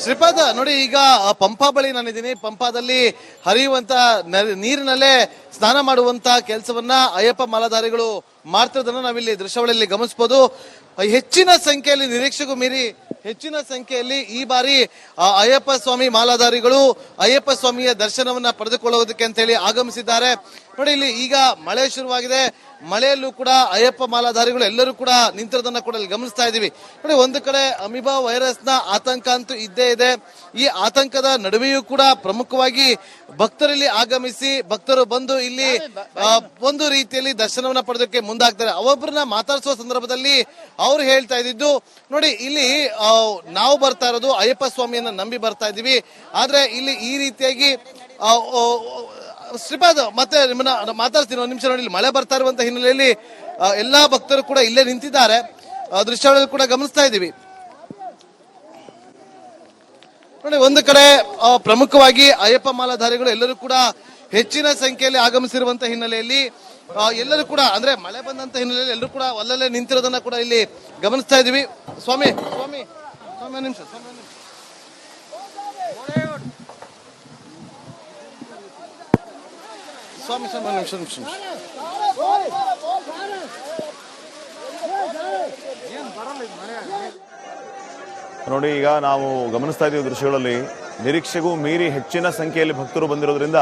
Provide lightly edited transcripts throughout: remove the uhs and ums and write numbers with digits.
ಶ್ರೀಪಾದ ನೋಡಿ, ಈಗ ಪಂಪಾ ಬಳಿ ನಾನಿದ್ದೀನಿ. ಪಂಪಾದಲ್ಲಿ ಹರಿಯುವಂತ ನೀರಿನಲ್ಲೇ ಸ್ನಾನ ಮಾಡುವಂತ ಕೆಲಸವನ್ನ ಅಯ್ಯಪ್ಪ ಮಾಲಾಧಾರಿಗಳು ಮಾಡ್ತಿರೋದನ್ನ ನಾವಿಲ್ಲಿ ದೃಶ್ಯಾವಳಿಯಲ್ಲಿ ಗಮನಿಸಬಹುದು. ಹೆಚ್ಚಿನ ಸಂಖ್ಯೆಯಲ್ಲಿ, ನಿರೀಕ್ಷೆಗೂ ಮೀರಿ ಹೆಚ್ಚಿನ ಸಂಖ್ಯೆಯಲ್ಲಿ ಈ ಬಾರಿ ಅಯ್ಯಪ್ಪ ಸ್ವಾಮಿ ಮಾಲಾಧಾರಿಗಳು ಅಯ್ಯಪ್ಪ ಸ್ವಾಮಿಯ ದರ್ಶನವನ್ನ ಪಡೆದುಕೊಳ್ಳುವುದಕ್ಕೆ ಅಂತ ಹೇಳಿ ಆಗಮಿಸಿದ್ದಾರೆ. ನೋಡಿ, ಇಲ್ಲಿ ಈಗ ಮಳೆ ಶುರುವಾಗಿದೆ. ಮಳೆಯಲ್ಲೂ ಕೂಡ ಅಯ್ಯಪ್ಪ ಮಾಲಾಧಾರಿಗಳು ಎಲ್ಲರೂ ಕೂಡ ನಿಂತಿರೋದನ್ನ ಕೂಡ ಇಲ್ಲಿ ಗಮನಿಸ್ತಾ ಇದೀವಿ. ನೋಡಿ, ಒಂದು ಕಡೆ ಅಮೀಬಾ ವೈರಸ್ ನ ಆತಂಕ ಅಂತೂ ಇದ್ದೇ ಇದೆ. ಈ ಆತಂಕದ ನಡುವೆಯೂ ಕೂಡ ಪ್ರಮುಖವಾಗಿ ಭಕ್ತರಲ್ಲಿ ಆಗಮಿಸಿ ಭಕ್ತರು ಬಂದು ಇಲ್ಲಿ ಒಂದು ರೀತಿಯಲ್ಲಿ ದರ್ಶನವನ್ನ ಪಡೆದಕ್ಕೆ ಮುಂದಾಗ್ತಾರೆ. ಅವೊಬ್ಬರನ್ನ ಮಾತಾಡಿಸುವ ಸಂದರ್ಭದಲ್ಲಿ ಅವ್ರು ಹೇಳ್ತಾ ಇದ್ದಿದ್ದು, ನೋಡಿ ಇಲ್ಲಿ ನಾವು ಬರ್ತಾ ಇರೋದು ಅಯ್ಯಪ್ಪ ಸ್ವಾಮಿಯನ್ನ ನಂಬಿ ಬರ್ತಾ ಇದೀವಿ, ಆದ್ರೆ ಇಲ್ಲಿ ಈ ರೀತಿಯಾಗಿ ಶ್ರೀಪಾದ್ ಮತ್ತೆ ನಿಮ್ಮನ್ನ ಮಾತಾಡ್ತೀನಿ ಒಂದು ನಿಮಿಷ. ನೋಡಿ, ಇಲ್ಲಿ ಮಳೆ ಬರ್ತಾ ಇರುವಂತ ಹಿನ್ನೆಲೆಯಲ್ಲಿ ಎಲ್ಲಾ ಭಕ್ತರು ಕೂಡ ಇಲ್ಲೇ ನಿಂತಿದ್ದಾರೆ. ದೃಶ್ಯಾವಳಿಯಲ್ಲಿ ಕೂಡ ಗಮನಿಸ್ತಾ ಇದ್ದೀವಿ. ನೋಡಿ, ಒಂದು ಕಡೆ ಪ್ರಮುಖವಾಗಿ ಅಯ್ಯಪ್ಪ ಮಾಲಾಧಾರಿಗಳು ಎಲ್ಲರೂ ಕೂಡ ಹೆಚ್ಚಿನ ಸಂಖ್ಯೆಯಲ್ಲಿ ಆಗಮಿಸಿರುವಂತ ಹಿನ್ನೆಲೆಯಲ್ಲಿ ಎಲ್ಲರೂ ಕೂಡ, ಅಂದ್ರೆ ಮಳೆ ಬಂದಂತ ಹಿನ್ನೆಲೆಯಲ್ಲಿ ಎಲ್ಲರೂ ಕೂಡ ಅಲ್ಲಲ್ಲೇ ನಿಂತಿರೋದನ್ನ ಕೂಡ ಇಲ್ಲಿ ಗಮನಿಸ್ತಾ ಇದೀವಿ. ಸ್ವಾಮಿ ಸ್ವಾಮಿ ಸ್ವಾಮಿ ನಿಮಿಷ ಸ್ವಾಮಿ ಸ್ವಾಮಿ ನಿಮಿಷ ನಿಮಿಷ ನೋಡಿ, ಈಗ ನಾವು ಗಮನಿಸ್ತಾ ಇದ್ದೀವಿ ದೃಶ್ಯಗಳಲ್ಲಿ ನಿರೀಕ್ಷೆಗೂ ಮೀರಿ ಹೆಚ್ಚಿನ ಸಂಖ್ಯೆಯಲ್ಲಿ ಭಕ್ತರು ಬಂದಿರೋದ್ರಿಂದ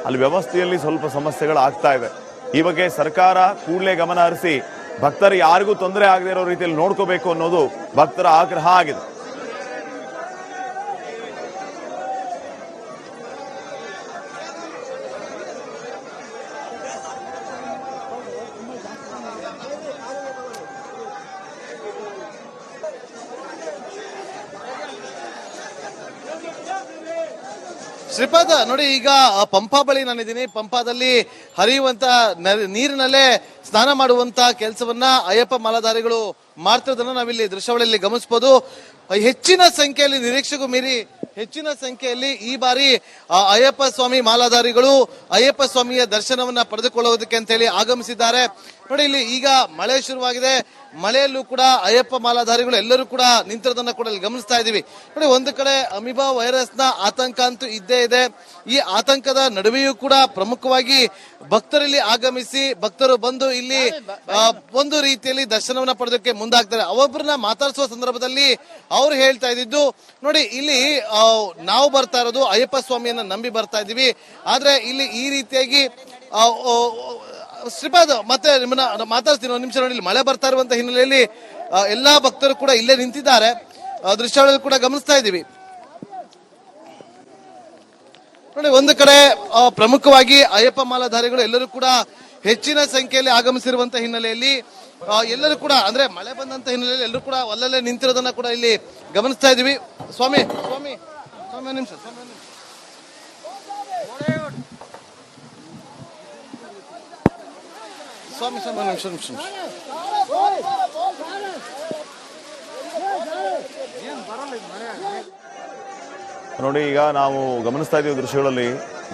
ಅಲ್ಲಿ ವ್ಯವಸ್ಥೆಯಲ್ಲಿ ಸ್ವಲ್ಪ ಸಮಸ್ಯೆಗಳು ಆಗ್ತಾ ಇದೆ. ಈ ಬಗ್ಗೆ ಸರ್ಕಾರ ಕೂಡಲೇ ಗಮನ ಹರಿಸಿ ಭಕ್ತರು ಯಾರಿಗೂ ತೊಂದರೆ ಆಗದೇ ಇರೋ ರೀತಿಯಲ್ಲಿ ನೋಡ್ಕೋಬೇಕು ಅನ್ನೋದು ಭಕ್ತರ ಆಗ್ರಹ ಆಗಿದೆ. ಶ್ರೀಪಾದ ನೋಡಿ, ಈಗ ಪಂಪಾ ಬಳಿ ನಾನಿದ್ದೀನಿ. ಪಂಪಾದಲ್ಲಿ ಹರಿಯುವಂತ ನೀರಿನಲ್ಲೇ ಸ್ನಾನ ಮಾಡುವಂತ ಕೆಲಸವನ್ನ ಅಯ್ಯಪ್ಪ ಮಾಲಾಧಾರಿಗಳು ಮಾಡ್ತಿರೋದನ್ನ ನಾವಿಲ್ಲಿ ದೃಶ್ಯಾವಳಿಯಲ್ಲಿ ಗಮನಿಸಬಹುದು. ಹೆಚ್ಚಿನ ಸಂಖ್ಯೆಯಲ್ಲಿ, ನಿರೀಕ್ಷೆಗೂ ಮೀರಿ ಹೆಚ್ಚಿನ ಸಂಖ್ಯೆಯಲ್ಲಿ ಈ ಬಾರಿ ಅಯ್ಯಪ್ಪ ಸ್ವಾಮಿ ಮಾಲಾಧಾರಿಗಳು ಅಯ್ಯಪ್ಪ ಸ್ವಾಮಿಯ ದರ್ಶನವನ್ನ ಪಡೆದುಕೊಳ್ಳುವುದಕ್ಕೆ ಅಂತ ಹೇಳಿ ಆಗಮಿಸಿದ್ದಾರೆ. ನೋಡಿ, ಇಲ್ಲಿ ಈಗ ಮಳೆ ಶುರುವಾಗಿದೆ. ಮಳೆಯಲ್ಲೂ ಕೂಡ ಅಯ್ಯಪ್ಪ ಮಾಲಾಧಾರಿಗಳು ಎಲ್ಲರೂ ಕೂಡ ನಿಂತಿರೋದನ್ನ ಕೂಡ ಇಲ್ಲಿ ಗಮನಿಸ್ತಾ ಇದೀವಿ. ನೋಡಿ, ಒಂದು ಕಡೆ ಅಮೀಬಾ ವೈರಸ್ ನ ಆತಂಕ ಅಂತೂ ಇದ್ದೇ ಇದೆ. ಈ ಆತಂಕದ ನಡುವೆಯೂ ಕೂಡ ಪ್ರಮುಖವಾಗಿ ಭಕ್ತರಲ್ಲಿ ಆಗಮಿಸಿ ಭಕ್ತರು ಬಂದು ಇಲ್ಲಿ ಒಂದು ರೀತಿಯಲ್ಲಿ ದರ್ಶನವನ್ನ ಪಡೆದಕ್ಕೆ ಮುಂದಾಗ್ತಾರೆ. ಅವೊಬ್ಬರನ್ನ ಮಾತಾಡಿಸುವ ಸಂದರ್ಭದಲ್ಲಿ ಅವ್ರು ಹೇಳ್ತಾ ಇದ್ದಿದ್ದು, ನೋಡಿ ಇಲ್ಲಿ ನಾವು ಬರ್ತಾ ಇರೋದು ಅಯ್ಯಪ್ಪ ಸ್ವಾಮಿಯನ್ನ ನಂಬಿ ಬರ್ತಾ ಇದೀವಿ, ಆದ್ರೆ ಇಲ್ಲಿ ಈ ರೀತಿಯಾಗಿ ಶ್ರೀಪಾದ್ ಮತ್ತೆ ನಿಮ್ಮನ್ನ ಮಾತಾಡ್ತೀನಿ ಒಂದು ನಿಮಿಷ. ನೋಡಿ, ಇಲ್ಲಿ ಮಳೆ ಬರ್ತಾ ಇರುವಂತ ಹಿನ್ನೆಲೆಯಲ್ಲಿ ಎಲ್ಲಾ ಭಕ್ತರು ಕೂಡ ಇಲ್ಲೇ ನಿಂತಿದ್ದಾರೆ. ದೃಶ್ಯಾವಳಿಯಲ್ಲಿ ಕೂಡ ಗಮನಿಸ್ತಾ ಇದ್ದೀವಿ. ನೋಡಿ, ಒಂದು ಕಡೆ ಪ್ರಮುಖವಾಗಿ ಅಯ್ಯಪ್ಪ ಮಾಲಾಧಾರಿಗಳು ಎಲ್ಲರೂ ಕೂಡ ಹೆಚ್ಚಿನ ಸಂಖ್ಯೆಯಲ್ಲಿ ಆಗಮಿಸಿರುವಂತ ಹಿನ್ನೆಲೆಯಲ್ಲಿ ಎಲ್ಲರೂ ಕೂಡ, ಅಂದ್ರೆ ಮಳೆ ಬಂದಂತ ಹಿನ್ನೆಲೆಯಲ್ಲಿ ಎಲ್ಲರೂ ಕೂಡ ಅಲ್ಲಲ್ಲೇ ನಿಂತಿರೋದನ್ನ ಕೂಡ ಇಲ್ಲಿ ಗಮನಿಸ್ತಾ ಇದೀವಿ. ಸ್ವಾಮಿ ಸ್ವಾಮಿ ಸ್ವಾಮಿ ನಿಮಿಷ ಸ್ವಾಮಿ ಸ್ವಾಮಿ ನಿಮಿಷ ನಿಮಿಷ ನೋಡಿ, ಈಗ ನಾವು ಗಮನಿಸ್ತಾ ಇದ್ದೀವಿ ದೃಶ್ಯಗಳಲ್ಲಿ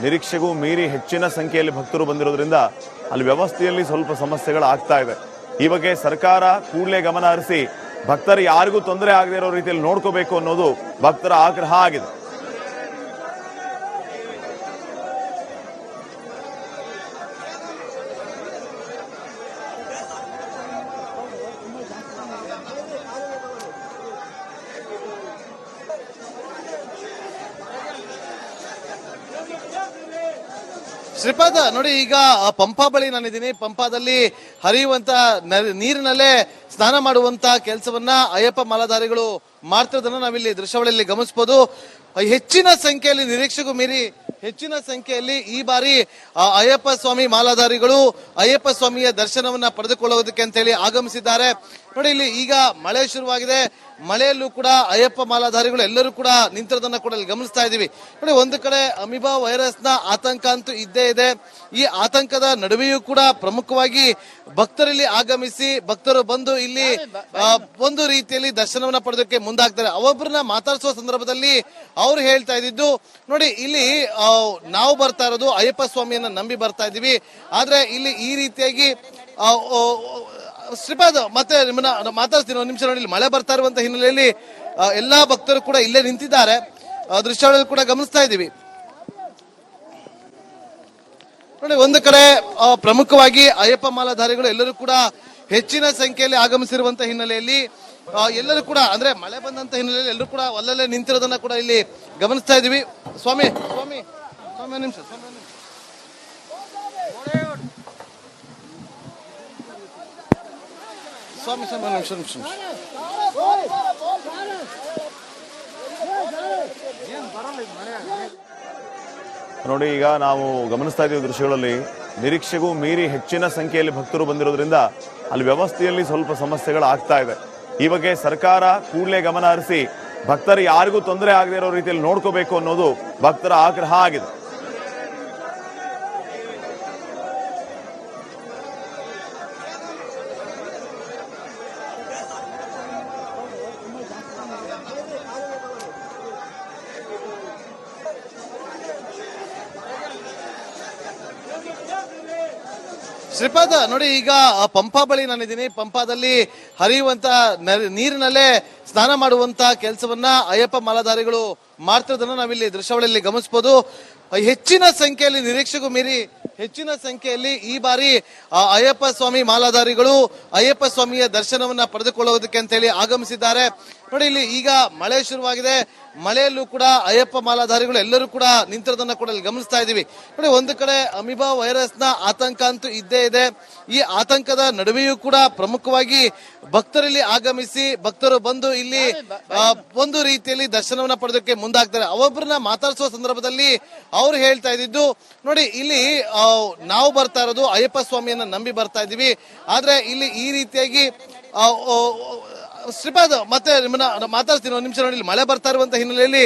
ನಿರೀಕ್ಷೆಗೂ ಮೀರಿ ಹೆಚ್ಚಿನ ಸಂಖ್ಯೆಯಲ್ಲಿ ಭಕ್ತರು ಬಂದಿರೋದ್ರಿಂದ ಅಲ್ಲಿ ವ್ಯವಸ್ಥೆಯಲ್ಲಿ ಸ್ವಲ್ಪ ಸಮಸ್ಯೆಗಳು ಆಗ್ತಾ ಇದೆ. ಈ ಬಗ್ಗೆ ಸರ್ಕಾರ ಕೂಡಲೇ ಗಮನ ಹರಿಸಿ ಭಕ್ತರು ಯಾರಿಗೂ ತೊಂದರೆ ಆಗದೇ ಇರೋ ರೀತಿಯಲ್ಲಿ ನೋಡ್ಕೋಬೇಕು ಅನ್ನೋದು ಭಕ್ತರ ಆಗ್ರಹ ಆಗಿದೆ. ಶ್ರೀಪಾದ ನೋಡಿ, ಈಗ ಪಂಪಾ ಬಳಿ ನಾನಿದ್ದೀನಿ. ಪಂಪಾದಲ್ಲಿ ಹರಿಯುವಂತ ನೀರಿನಲ್ಲೇ ಸ್ನಾನ ಮಾಡುವಂತ ಕೆಲಸವನ್ನ ಅಯ್ಯಪ್ಪ ಮಾಲಾಧಾರಿಗಳು ಮಾಡ್ತಿರೋದನ್ನ ನಾವಿಲ್ಲಿ ದೃಶ್ಯಾವಳಿಯಲ್ಲಿ ಗಮನಿಸಬಹುದು. ಹೆಚ್ಚಿನ ಸಂಖ್ಯೆಯಲ್ಲಿ, ನಿರೀಕ್ಷೆಗೂ ಮೀರಿ ಹೆಚ್ಚಿನ ಸಂಖ್ಯೆಯಲ್ಲಿ ಈ ಬಾರಿ ಅಯ್ಯಪ್ಪ ಸ್ವಾಮಿ ಮಾಲಾಧಾರಿಗಳು ಅಯ್ಯಪ್ಪ ಸ್ವಾಮಿಯ ದರ್ಶನವನ್ನ ಪಡೆದುಕೊಳ್ಳುವುದಕ್ಕೆ ಅಂತ ಹೇಳಿ ಆಗಮಿಸಿದ್ದಾರೆ. ನೋಡಿ, ಇಲ್ಲಿ ಈಗ ಮಳೆ ಶುರುವಾಗಿದೆ. ಮಳೆಯಲ್ಲೂ ಕೂಡ ಅಯ್ಯಪ್ಪ ಮಾಲಾಧಾರಿಗಳು ಎಲ್ಲರೂ ಕೂಡ ನಿಂತಿರೋದನ್ನ ಕೂಡ ಇಲ್ಲಿ ಗಮನಿಸ್ತಾ ಇದೀವಿ. ನೋಡಿ, ಒಂದು ಕಡೆ ಅಮೀಬಾ ವೈರಸ್ ನ ಆತಂಕ ಅಂತೂ ಇದ್ದೇ ಇದೆ. ಈ ಆತಂಕದ ನಡುವೆಯೂ ಕೂಡ ಪ್ರಮುಖವಾಗಿ ಭಕ್ತರಲ್ಲಿ ಆಗಮಿಸಿ ಭಕ್ತರು ಬಂದು ಇಲ್ಲಿ ಒಂದು ರೀತಿಯಲ್ಲಿ ದರ್ಶನವನ್ನ ಪಡೆದಕ್ಕೆ ಮುಂದಾಗ್ತಾರೆ. ಅವೊಬ್ಬರನ್ನ ಮಾತಾಡಿಸುವ ಸಂದರ್ಭದಲ್ಲಿ ಅವ್ರು ಹೇಳ್ತಾ ಇದ್ದಿದ್ದು, ನೋಡಿ ಇಲ್ಲಿ ನಾವು ಬರ್ತಾ ಇರೋದು ಅಯ್ಯಪ್ಪ ಸ್ವಾಮಿಯನ್ನ ನಂಬಿ ಬರ್ತಾ ಇದೀವಿ, ಆದ್ರೆ ಇಲ್ಲಿ ಈ ರೀತಿಯಾಗಿ ಶ್ರೀಪಾದ್ ಮತ್ತೆ ನಿಮ್ಮನ್ನ ಮಾತಾಡ್ತೀನಿ ಒಂದು ನಿಮಿಷ. ನೋಡಿ, ಇಲ್ಲಿ ಮಳೆ ಬರ್ತಾ ಇರುವಂತ ಹಿನ್ನೆಲೆಯಲ್ಲಿ ಎಲ್ಲಾ ಭಕ್ತರು ಕೂಡ ಇಲ್ಲೇ ನಿಂತಿದ್ದಾರೆ. ದೃಶ್ಯಾವಳಿಯಲ್ಲಿ ಕೂಡ ಗಮನಿಸ್ತಾ ಇದ್ದೀವಿ. ನೋಡಿ, ಒಂದು ಕಡೆ ಪ್ರಮುಖವಾಗಿ ಅಯ್ಯಪ್ಪ ಮಾಲಾಧಾರಿಗಳು ಎಲ್ಲರೂ ಕೂಡ ಹೆಚ್ಚಿನ ಸಂಖ್ಯೆಯಲ್ಲಿ ಆಗಮಿಸಿರುವಂತಹ ಹಿನ್ನೆಲೆಯಲ್ಲಿ ಎಲ್ಲರೂ ಕೂಡ ಅಂದ್ರೆ ಮಳೆ ಬಂದಂತ ಹಿನ್ನೆಲೆಯಲ್ಲಿ ಎಲ್ಲರೂ ಕೂಡ ಅಲ್ಲಲ್ಲೇ ನಿಂತಿರೋದನ್ನ ಕೂಡ ಇಲ್ಲಿ ಗಮನಿಸ್ತಾ ಇದೀವಿ. ಸ್ವಾಮಿ ಸ್ವಾಮಿ ಸ್ವಾಮಿ ಒಂದು ನಿಮಿಷ ಸ್ವಾಮಿ ಸ್ವಾಮಿ ಒಂದು ನಿಮಿಷ ನೋಡಿ, ಈಗ ನಾವು ಗಮನಿಸ್ತಾ ಇದ್ದೀವಿ ದೃಶ್ಯಗಳಲ್ಲಿ ನಿರೀಕ್ಷೆಗೂ ಮೀರಿ ಹೆಚ್ಚಿನ ಸಂಖ್ಯೆಯಲ್ಲಿ ಭಕ್ತರು ಬಂದಿರೋದ್ರಿಂದ ಅಲ್ಲಿ ವ್ಯವಸ್ಥೆಯಲ್ಲಿ ಸ್ವಲ್ಪ ಸಮಸ್ಯೆಗಳು ಆಗ್ತಾ ಇದೆ. ಈ ಬಗ್ಗೆ ಸರ್ಕಾರ ಕೂಡಲೇ ಗಮನ ಹರಿಸಿ ಭಕ್ತರು ಯಾರಿಗೂ ತೊಂದರೆ ಆಗದೇ ಇರೋ ರೀತಿಯಲ್ಲಿ ನೋಡ್ಕೋಬೇಕು ಅನ್ನೋದು ಭಕ್ತರ ಆಗ್ರಹ ಆಗಿದೆ. ಶ್ರೀಪಾದ, ನೋಡಿ ಈಗ ಪಂಪಾ ಬಳಿ ನಾನಿದ್ದೀನಿ. ಪಂಪಾದಲ್ಲಿ ಹರಿಯುವಂತ ನೀರಿನಲ್ಲೇ ಸ್ನಾನ ಮಾಡುವಂತ ಕೆಲಸವನ್ನ ಅಯ್ಯಪ್ಪ ಮಾಲಾಧಾರಿಗಳು ಮಾಡ್ತಿರೋದನ್ನ ನಾವಿಲ್ಲಿ ದೃಶ್ಯಾವಳಿಯಲ್ಲಿ ಗಮನಿಸಬಹುದು. ಹೆಚ್ಚಿನ ಸಂಖ್ಯೆಯಲ್ಲಿ, ನಿರೀಕ್ಷೆಗೂ ಮೀರಿ ಹೆಚ್ಚಿನ ಸಂಖ್ಯೆಯಲ್ಲಿ ಈ ಬಾರಿ ಅಯ್ಯಪ್ಪ ಸ್ವಾಮಿ ಮಾಲಾಧಾರಿಗಳು ಅಯ್ಯಪ್ಪ ಸ್ವಾಮಿಯ ದರ್ಶನವನ್ನ ಪಡೆದುಕೊಳ್ಳುವುದಕ್ಕೆ ಅಂತ ಹೇಳಿ ಆಗಮಿಸಿದ್ದಾರೆ. ನೋಡಿ, ಇಲ್ಲಿ ಈಗ ಮಳೆ ಶುರುವಾಗಿದೆ. ಮಳೆಯಲ್ಲೂ ಕೂಡ ಅಯ್ಯಪ್ಪ ಮಾಲಾಧಾರಿಗಳು ಎಲ್ಲರೂ ಕೂಡ ನಿಂತಿರೋದನ್ನ ಕೂಡ ಇಲ್ಲಿ ಗಮನಿಸ್ತಾ ಇದೀವಿ. ನೋಡಿ, ಒಂದು ಕಡೆ ಅಮೀಬಾ ವೈರಸ್ ನ ಆತಂಕ ಅಂತೂ ಇದ್ದೇ ಇದೆ. ಈ ಆತಂಕದ ನಡುವೆಯೂ ಕೂಡ ಪ್ರಮುಖವಾಗಿ ಭಕ್ತರಲ್ಲಿ ಆಗಮಿಸಿ ಭಕ್ತರು ಬಂದು ಇಲ್ಲಿ ಒಂದು ರೀತಿಯಲ್ಲಿ ದರ್ಶನವನ್ನ ಪಡೆದಕ್ಕೆ ಮುಂದಾಗ್ತಾರೆ. ಅವೊಬ್ಬರನ್ನ ಮಾತಾಡಿಸುವ ಸಂದರ್ಭದಲ್ಲಿ ಅವ್ರು ಹೇಳ್ತಾ ಇದ್ದಿದ್ದು, ನೋಡಿ ಇಲ್ಲಿ ನಾವು ಬರ್ತಾ ಇರೋದು ಅಯ್ಯಪ್ಪ ಸ್ವಾಮಿಯನ್ನ ನಂಬಿ ಬರ್ತಾ ಇದೀವಿ, ಆದ್ರೆ ಇಲ್ಲಿ ಈ ರೀತಿಯಾಗಿ ಶ್ರೀಪಾದ್ ಮತ್ತೆ ನಿಮ್ಮನ್ನ ಮಾತಾಡ್ತೀನಿ ಒಂದು ನಿಮಿಷ. ನೋಡಿ, ಮಳೆ ಬರ್ತಾ ಇರುವಂತ ಹಿನ್ನೆಲೆಯಲ್ಲಿ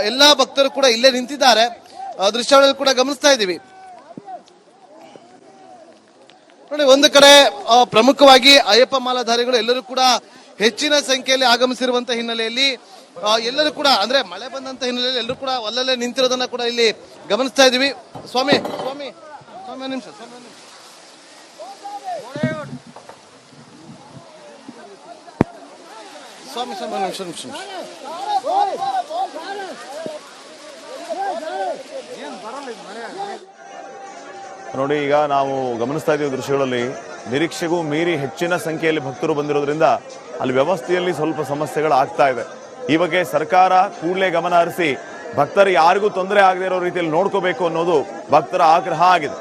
ಎಲ್ಲಾ ಭಕ್ತರು ಕೂಡ ಇಲ್ಲೇ ನಿಂತಿದ್ದಾರೆ. ದೃಶ್ಯಾವಳಿಯಲ್ಲಿ ಕೂಡ ಗಮನಿಸ್ತಾ ಇದ್ದೀವಿ. ನೋಡಿ, ಒಂದು ಕಡೆ ಪ್ರಮುಖವಾಗಿ ಅಯ್ಯಪ್ಪ ಮಾಲಾಧಾರಿಗಳು ಎಲ್ಲರೂ ಕೂಡ ಹೆಚ್ಚಿನ ಸಂಖ್ಯೆಯಲ್ಲಿ ಆಗಮಿಸಿರುವಂತ ಹಿನ್ನೆಲೆಯಲ್ಲಿ ಎಲ್ಲರೂ ಕೂಡ ಅಂದ್ರೆ ಮಳೆ ಬಂದಂತ ಹಿನ್ನೆಲೆಯಲ್ಲಿ ಎಲ್ಲರೂ ಕೂಡ ಅಲ್ಲಲ್ಲೇ ನಿಂತಿರೋದನ್ನ ಕೂಡ ಇಲ್ಲಿ ಗಮನಿಸ್ತಾ ಇದೀವಿ. ಸ್ವಾಮಿ ಸ್ವಾಮಿ ಸ್ವಾಮಿ ಒಂದು ನಿಮಿಷ ಸ್ವಾಮಿ ಸ್ವಾಮಿ ಒಂದು ನಿಮಿಷ ನೋಡಿ, ಈಗ ನಾವು ಗಮನಿಸ್ತಾ ಇದ್ದೀವಿ ದೃಶ್ಯಗಳಲ್ಲಿ ನಿರೀಕ್ಷೆಗೂ ಮೀರಿ ಹೆಚ್ಚಿನ ಸಂಖ್ಯೆಯಲ್ಲಿ ಭಕ್ತರು ಬಂದಿರೋದ್ರಿಂದ ಅಲ್ಲಿ ವ್ಯವಸ್ಥೆಯಲ್ಲಿ ಸ್ವಲ್ಪ ಸಮಸ್ಯೆಗಳು ಆಗ್ತಾ ಇದೆ. ಈ ಬಗ್ಗೆ ಸರ್ಕಾರ ಕೂಡಲೇ ಗಮನ ಹರಿಸಿ ಭಕ್ತರು ಯಾರಿಗೂ ತೊಂದರೆ ಆಗದೇ ಇರೋ ರೀತಿಯಲ್ಲಿ ನೋಡ್ಕೋಬೇಕು ಅನ್ನೋದು ಭಕ್ತರ ಆಗ್ರಹ ಆಗಿದೆ.